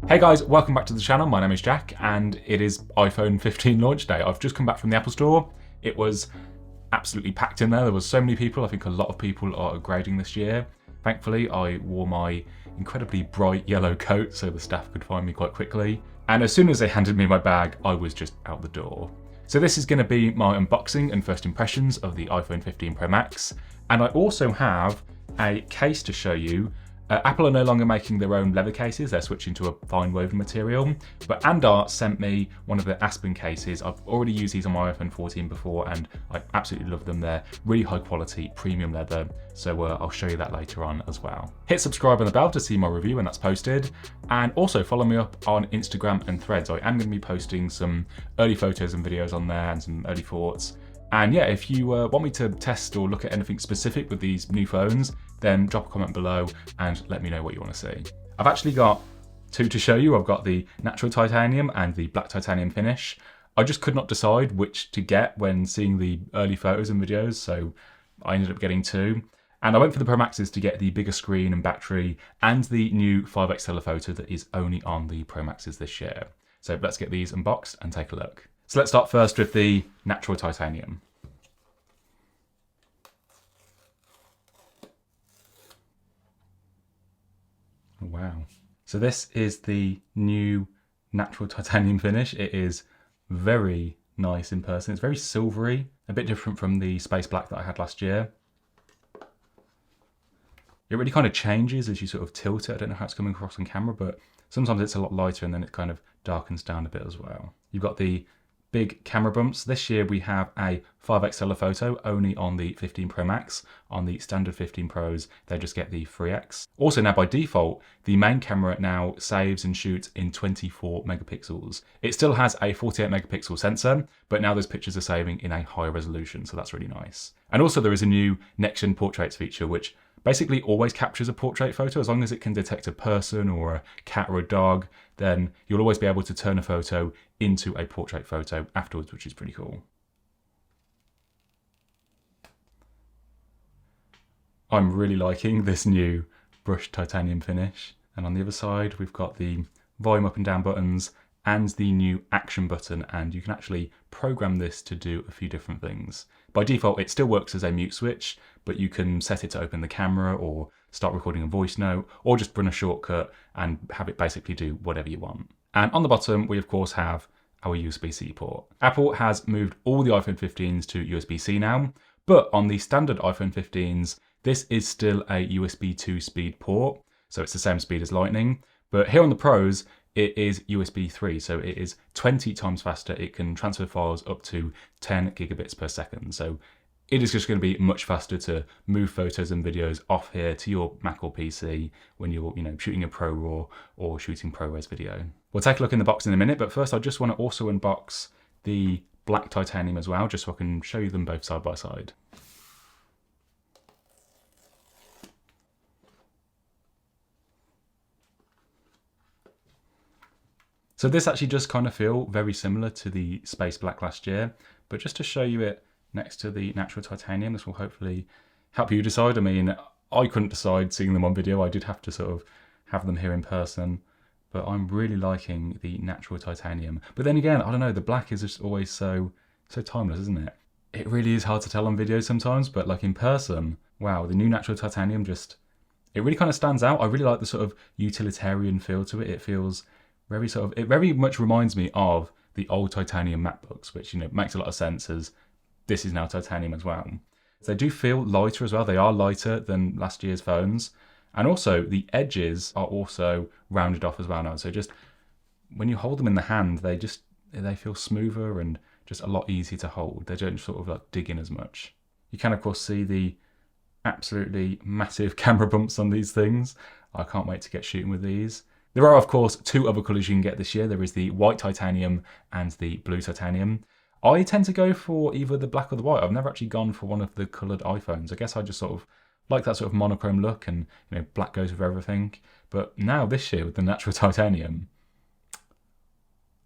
Hey guys, welcome back to the channel. My name is Jack and it is iPhone 15 launch day. I've just come back from the Apple Store. It was absolutely packed in there. There was so many people. I think a lot of people are upgrading this year. Thankfully, I wore my incredibly bright yellow coat so the staff could find me quite quickly. And as soon as they handed me my bag, I was just out the door. So this is going to be my unboxing and first impressions of the iPhone 15 Pro Max. And I also have a case to show you. Apple are no longer making their own leather cases, they're switching to a fine woven material, but Andar sent me one of the Aspen cases. I've already used these on my iPhone 14 before and I absolutely love them. They're really high quality premium leather, so I'll show you that later on as well. Hit subscribe and the bell to see my review when that's posted, and also follow me up on Instagram and Threads. I am going to be posting some early photos and videos on there and some early thoughts. And yeah, if you want me to test or look at anything specific with these new phones, then drop a comment below and let me know what you want to see. I've actually got two to show you. I've got the natural titanium and the black titanium finish. I just could not decide which to get when seeing the early photos and videos, so I ended up getting two. And I went for the Pro Maxes to get the bigger screen and battery and the new 5x telephoto that is only on the Pro Maxes this year. So let's get these unboxed and take a look. So let's start first with the natural titanium. Wow. So this is the new natural titanium finish. It is very nice in person. It's very silvery, a bit different from the space black that I had last year. It really kind of changes as you sort of tilt it. I don't know how it's coming across on camera, but sometimes it's a lot lighter and then it kind of darkens down a bit as well. You've got the big camera bumps. This year we have a 5x telephoto only on the 15 Pro Max. On the standard 15 Pros, they just get the 3x. Also now by default, the main camera now saves and shoots in 24 megapixels. It still has a 48 megapixel sensor, but now those pictures are saving in a higher resolution, so that's really nice. And also there is a new next-gen portraits feature, which basically always captures a portrait photo. As long as it can detect a person or a cat or a dog, then you'll always be able to turn a photo into a portrait photo afterwards, which is pretty cool. I'm really liking this new brushed titanium finish. And on the other side, we've got the volume up and down buttons and the new action button, and you can actually program this to do a few different things. By default, it still works as a mute switch, but you can set it to open the camera or start recording a voice note, or just run a shortcut and have it basically do whatever you want. And on the bottom, we of course have our USB-C port. Apple has moved all the iPhone 15s to USB-C now, but on the standard iPhone 15s, this is still a USB 2 speed port, so it's the same speed as Lightning. But here on the Pros, it is USB 3, so it is 20 times faster. It can transfer files up to 10 gigabits per second. So it is just going to be much faster to move photos and videos off here to your Mac or PC when you're, shooting a ProRAW or shooting ProRes video. We'll take a look in the box in a minute, but first I just want to also unbox the black titanium as well, just so I can show you them both side by side. So this actually does kind of feel very similar to the space black last year, but just to show you it next to the natural titanium, this will hopefully help you decide. I mean, I couldn't decide seeing them on video. I did have to sort of have them here in person, but I'm really liking the natural titanium. But then again, I don't know, the black is just always so timeless, isn't it? It really is hard to tell on video sometimes, but like in person, wow, the new natural titanium it really kind of stands out. I really like the sort of utilitarian feel to it. It feels it very much reminds me of the old titanium MacBooks, which, makes a lot of sense as this is now titanium as well. They do feel lighter as well. They are lighter than last year's phones. And also the edges are also rounded off as well now. So just when you hold them in the hand, they feel smoother and just a lot easier to hold. They don't sort of like dig in as much. You can of course see the absolutely massive camera bumps on these things. I can't wait to get shooting with these. There are, of course, two other colours you can get this year. There is the white titanium and the blue titanium. I tend to go for either the black or the white. I've never actually gone for one of the coloured iPhones. I guess I just sort of like that sort of monochrome look, and black goes with everything. But now this year with the natural titanium,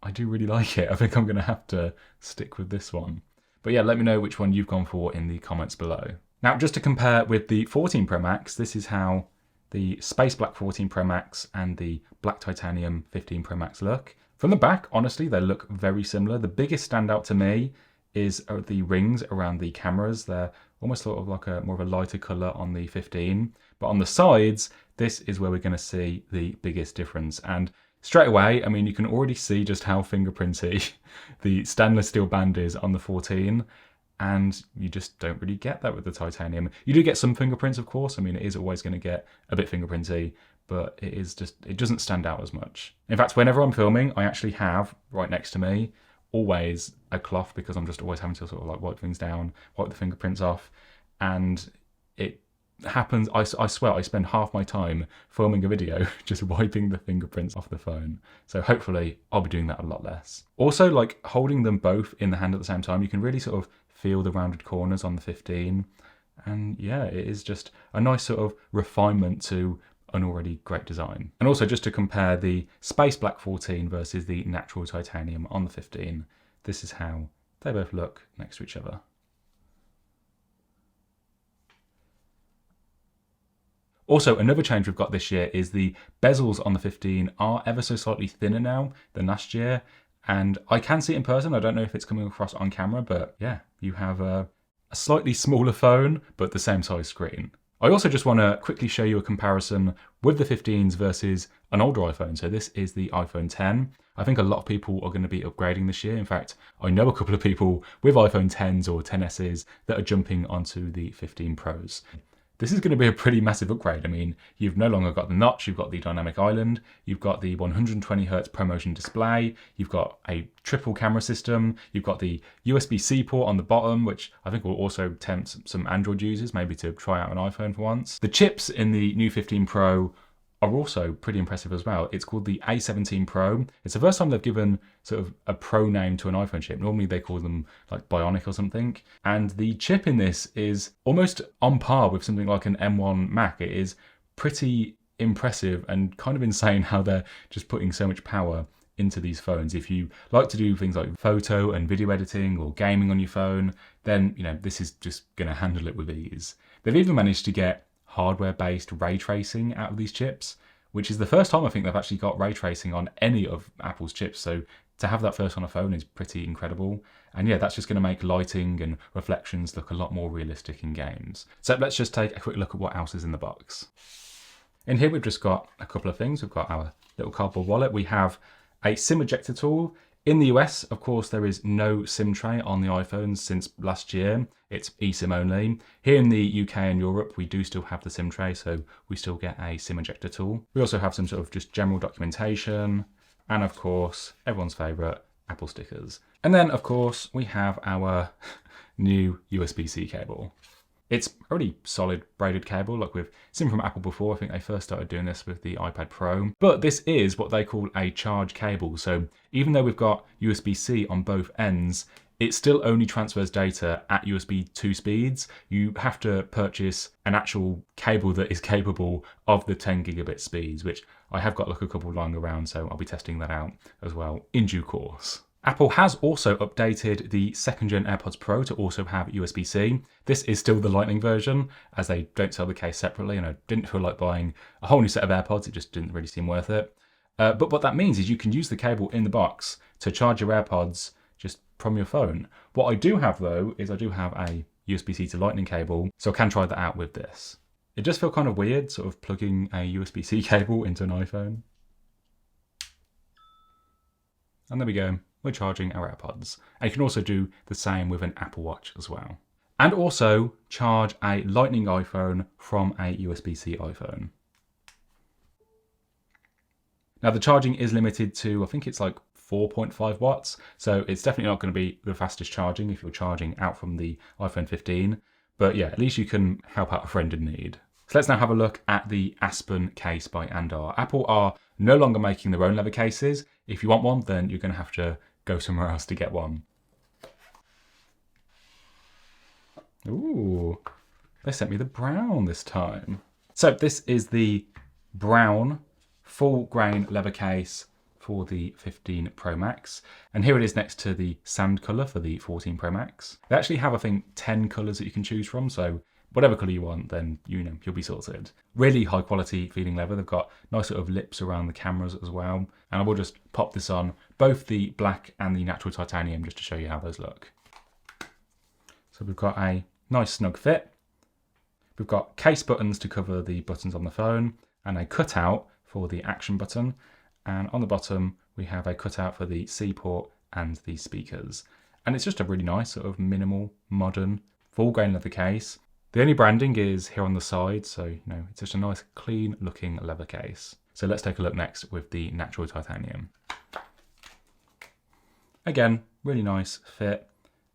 I do really like it. I think I'm going to have to stick with this one. But yeah, let me know which one you've gone for in the comments below. Now, just to compare with the 14 Pro Max, this is how the Space Black 14 Pro Max and the Black Titanium 15 Pro Max look. From the back, honestly, they look very similar. The biggest standout to me is the rings around the cameras. They're almost sort of like a more of a lighter color on the 15. But on the sides, this is where we're going to see the biggest difference. And straight away, I mean, you can already see just how fingerprinty the stainless steel band is on the 14. And you just don't really get that with the titanium. You do get some fingerprints, of course. I mean, it is always going to get a bit fingerprinty, but it doesn't stand out as much. In fact, whenever I'm filming, I actually have right next to me always a cloth, because I'm just always having to sort of like wipe things down, wipe the fingerprints off. And it happens, I swear, I spend half my time filming a video just wiping the fingerprints off the phone. So hopefully I'll be doing that a lot less. Also, like holding them both in the hand at the same time, you can really sort of feel the rounded corners on the 15. And yeah, it is just a nice sort of refinement to an already great design. And also, just to compare the Space Black 14 versus the natural titanium on the 15, this is how they both look next to each other. Also, another change we've got this year is the bezels on the 15 are ever so slightly thinner now than last year. And I can see it in person. I don't know if it's coming across on camera, but yeah, you have a slightly smaller phone, but the same size screen. I also just want to quickly show you a comparison with the 15s versus an older iPhone. So this is the iPhone 10. I think a lot of people are going to be upgrading this year. In fact, I know a couple of people with iPhone 10s or 10s's that are jumping onto the 15 Pros. This is going to be a pretty massive upgrade. I mean, you've no longer got the notch, you've got the dynamic island, you've got the 120Hz ProMotion display, you've got a triple camera system, you've got the USB-C port on the bottom, which I think will also tempt some Android users maybe to try out an iPhone for once. The chips in the new 15 Pro are also pretty impressive as well. It's called the A17 Pro. It's the first time they've given sort of a Pro name to an iPhone chip. Normally they call them like Bionic or something. And the chip in this is almost on par with something like an M1 Mac. It is pretty impressive and kind of insane how they're just putting so much power into these phones. If you like to do things like photo and video editing or gaming on your phone, then this is just going to handle it with ease. They've even managed to get hardware-based ray tracing out of these chips, which is the first time I think they've actually got ray tracing on any of Apple's chips. So to have that first on a phone is pretty incredible. And yeah, that's just going to make lighting and reflections look a lot more realistic in games. So let's just take a quick look at what else is in the box. In here, we've just got a couple of things. We've got our little cardboard wallet. We have a SIM ejector tool. In the US, of course, there is no SIM tray on the iPhones since last year. It's eSIM only. Here in the UK and Europe, we do still have the SIM tray, so we still get a SIM ejector tool. We also have some sort of just general documentation, and of course, everyone's favourite, Apple stickers. And then, of course, we have our new USB-C cable. It's a really solid braided cable, like we've seen from Apple before. I think they first started doing this with the iPad Pro. But this is what they call a charge cable. So even though we've got USB-C on both ends, it still only transfers data at USB 2 speeds. You have to purchase an actual cable that is capable of the 10 gigabit speeds, which I have got like a couple lying around, so I'll be testing that out as well in due course. Apple has also updated the second gen AirPods Pro to also have USB-C. This is still the Lightning version, as they don't sell the case separately, and I didn't feel like buying a whole new set of AirPods. It just didn't really seem worth it. But what that means is you can use the cable in the box to charge your AirPods just from your phone. What I do have though, is I do have a USB-C to Lightning cable, so I can try that out with this. It does feel kind of weird, sort of plugging a USB-C cable into an iPhone. And there we go. We're charging our AirPods. And you can also do the same with an Apple Watch as well. And also charge a Lightning iPhone from a USB-C iPhone. Now the charging is limited to, I think it's like 4.5 watts. So it's definitely not going to be the fastest charging if you're charging out from the iPhone 15. But yeah, at least you can help out a friend in need. So let's now have a look at the Aspen case by Andar. Apple are no longer making their own leather cases. If you want one, then you're going to have to go somewhere else to get one. Ooh, they sent me the brown this time. So this is the brown full grain leather case for the 15 Pro Max. And here it is next to the sand color for the 14 Pro Max. They actually have, I think, 10 colors that you can choose from. So whatever colour you want, then you'll be sorted. Really high quality feeling leather. They've got nice sort of lips around the cameras as well. And I will just pop this on, both the black and the natural titanium, just to show you how those look. So we've got a nice snug fit. We've got case buttons to cover the buttons on the phone, and a cutout for the action button. And on the bottom, we have a cutout for the C port and the speakers. And it's just a really nice sort of minimal, modern, full grain leather case. The only branding is here on the side, so it's just a nice, clean looking leather case. So let's take a look next with the natural titanium. Again, really nice fit.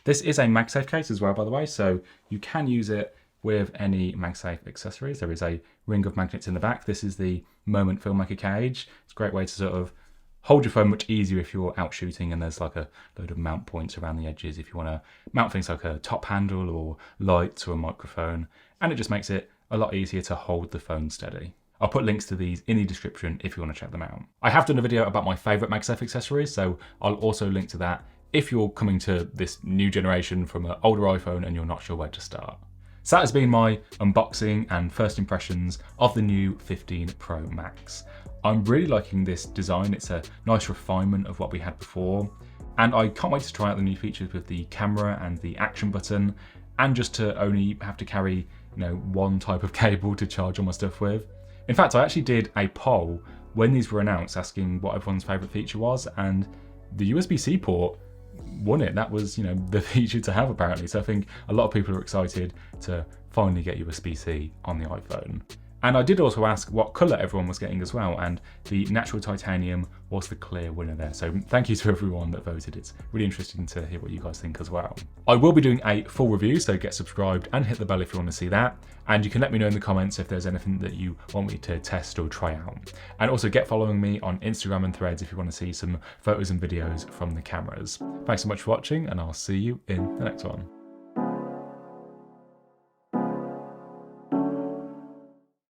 This is a MagSafe case as well, by the way, so you can use it with any MagSafe accessories. There is a ring of magnets in the back. This is the Moment Filmmaker cage. It's a great way to sort of hold your phone much easier if you're out shooting, and there's like a load of mount points around the edges if you want to mount things like a top handle or lights or a microphone, and it just makes it a lot easier to hold the phone steady. I'll put links to these in the description if you want to check them out. I have done a video about my favourite MagSafe accessories, so I'll also link to that if you're coming to this new generation from an older iPhone and you're not sure where to start. So that has been my unboxing and first impressions of the new 15 Pro Max. I'm really liking this design. It's a nice refinement of what we had before. And I can't wait to try out the new features with the camera and the action button, and just to only have to carry one type of cable to charge all my stuff with. In fact, I actually did a poll when these were announced asking what everyone's favourite feature was, and the USB-C port won it. That was, the feature to have apparently. So I think a lot of people are excited to finally get USB-C on the iPhone. And I did also ask what colour everyone was getting as well, and the natural titanium was the clear winner there. So thank you to everyone that voted. It's really interesting to hear what you guys think as well. I will be doing a full review, so get subscribed and hit the bell if you want to see that. And you can let me know in the comments if there's anything that you want me to test or try out. And also get following me on Instagram and Threads if you want to see some photos and videos from the cameras. Thanks so much for watching, and I'll see you in the next one.